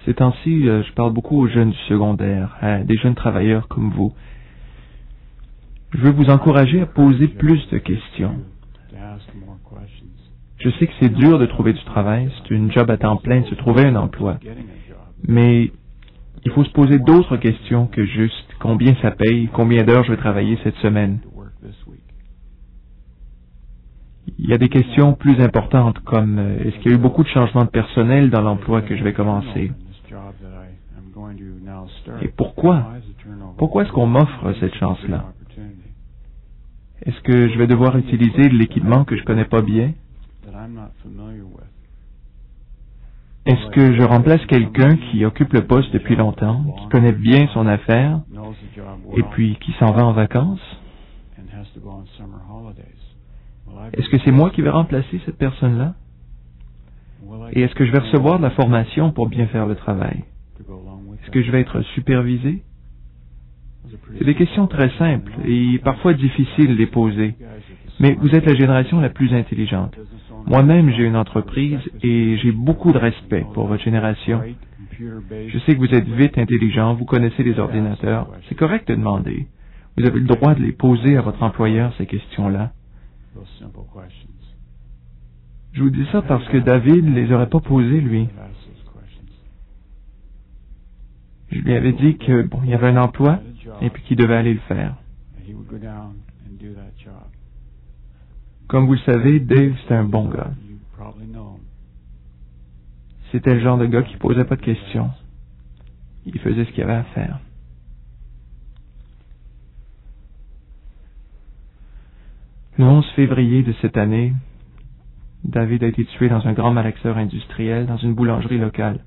Ces temps-ci, je parle beaucoup aux jeunes du secondaire, à des jeunes travailleurs comme vous. Je veux vous encourager à poser plus de questions. Je sais que c'est dur de trouver du travail, c'est une job à temps plein de se trouver un emploi. Mais il faut se poser d'autres questions que juste combien ça paye, combien d'heures je vais travailler cette semaine. Il y a des questions plus importantes comme est-ce qu'il y a eu beaucoup de changements de personnel dans l'emploi que je vais commencer? Et pourquoi? Pourquoi est-ce qu'on m'offre cette chance-là? Est-ce que je vais devoir utiliser de l'équipement que je connais pas bien? Est-ce que je remplace quelqu'un qui occupe le poste depuis longtemps, qui connaît bien son affaire, et puis qui s'en va en vacances? Est-ce que c'est moi qui vais remplacer cette personne-là? Et est-ce que je vais recevoir de la formation pour bien faire le travail? Est-ce que je vais être supervisé? C'est des questions très simples et parfois difficiles de les poser, mais vous êtes la génération la plus intelligente. Moi-même, j'ai une entreprise et j'ai beaucoup de respect pour votre génération. Je sais que vous êtes vite intelligent, vous connaissez les ordinateurs. C'est correct de demander. Vous avez le droit de les poser à votre employeur, ces questions-là. Je vous dis ça parce que David ne les aurait pas posées, lui. Je lui avais dit que, il y avait un emploi et puis qu'il devait aller le faire. Comme vous le savez, Dave, c'est un bon gars. C'était le genre de gars qui posait pas de questions. Il faisait ce qu'il avait à faire. Le 11 février de cette année, David a été tué dans un grand malaxeur industriel dans une boulangerie locale.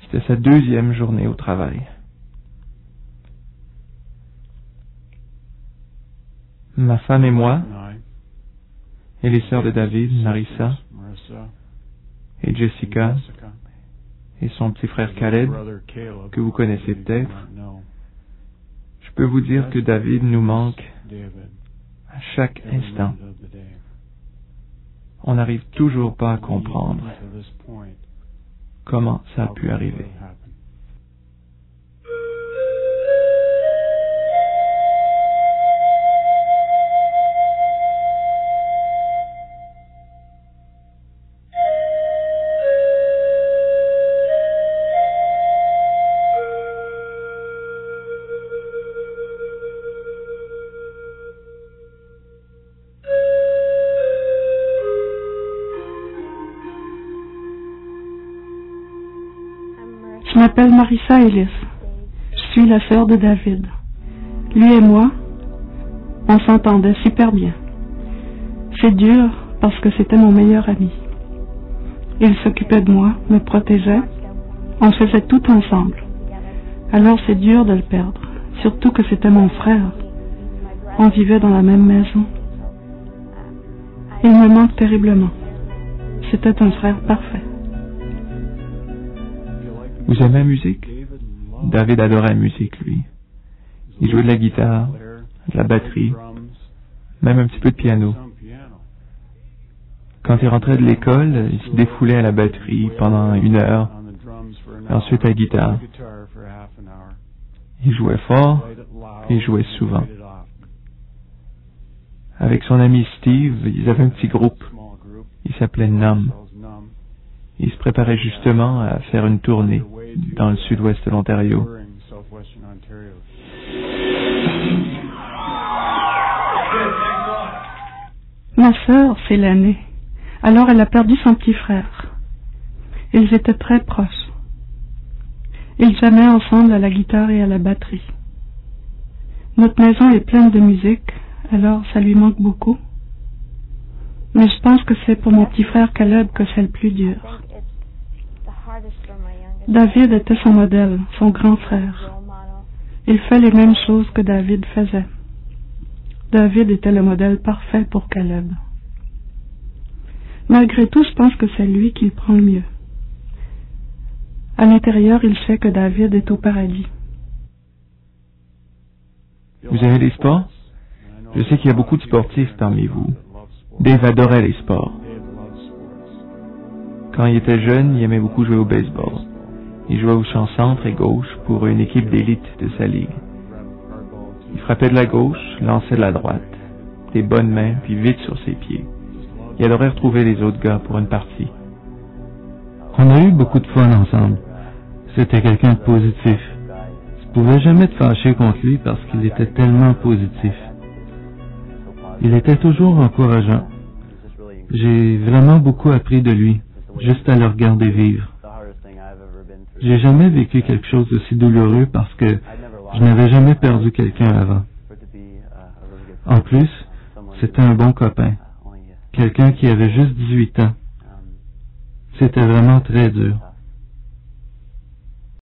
C'était sa deuxième journée au travail. Ma femme et moi, et les sœurs de David, Marissa et Jessica, et son petit frère Caleb, que vous connaissez peut-être, je peux vous dire que David nous manque à chaque instant. On n'arrive toujours pas à comprendre comment ça a pu arriver. Je m'appelle Marissa Ellis. Je suis la sœur de David. Lui et moi, on s'entendait super bien. C'est dur parce que c'était mon meilleur ami. Il s'occupait de moi, me protégeait. On faisait tout ensemble. Alors c'est dur de le perdre, surtout que c'était mon frère. On vivait dans la même maison. Il me manque terriblement. C'était un frère parfait. Vous aimez la musique? David adorait la musique, lui. Il jouait de la guitare, de la batterie, même un petit peu de piano. Quand il rentrait de l'école, il se défoulait à la batterie pendant 1 heure, ensuite à la guitare. Il jouait fort et il jouait souvent. Avec son ami Steve, ils avaient un petit groupe. Il s'appelait Numb. Il se préparait justement à faire une tournée dans le sud-ouest de l'Ontario. Ma sœur, c'est l'aînée. Alors elle a perdu son petit frère. Ils étaient très proches. Ils jammaient ensemble à la guitare et à la batterie. Notre maison est pleine de musique, alors ça lui manque beaucoup. Mais je pense que c'est pour mon petit frère Caleb que c'est le plus dur. David était son modèle, son grand frère. Il fait les mêmes choses que David faisait. David était le modèle parfait pour Caleb. Malgré tout, je pense que c'est lui qui le prend le mieux. À l'intérieur, il sait que David est au paradis. Vous aimez les sports? Je sais qu'il y a beaucoup de sportifs parmi vous. Dave adorait les sports. Quand il était jeune, il aimait beaucoup jouer au baseball. Il jouait au champ centre et gauche pour une équipe d'élite de sa ligue. Il frappait de la gauche, lançait de la droite, des bonnes mains, puis vite sur ses pieds. Il adorait retrouver les autres gars pour une partie. On a eu beaucoup de fun ensemble. C'était quelqu'un de positif. Tu pouvais jamais te fâcher contre lui parce qu'il était tellement positif. Il était toujours encourageant. J'ai vraiment beaucoup appris de lui, juste à le regarder vivre. J'ai jamais vécu quelque chose d'aussi douloureux parce que je n'avais jamais perdu quelqu'un avant. En plus, c'était un bon copain. Quelqu'un qui avait juste 18 ans. C'était vraiment très dur.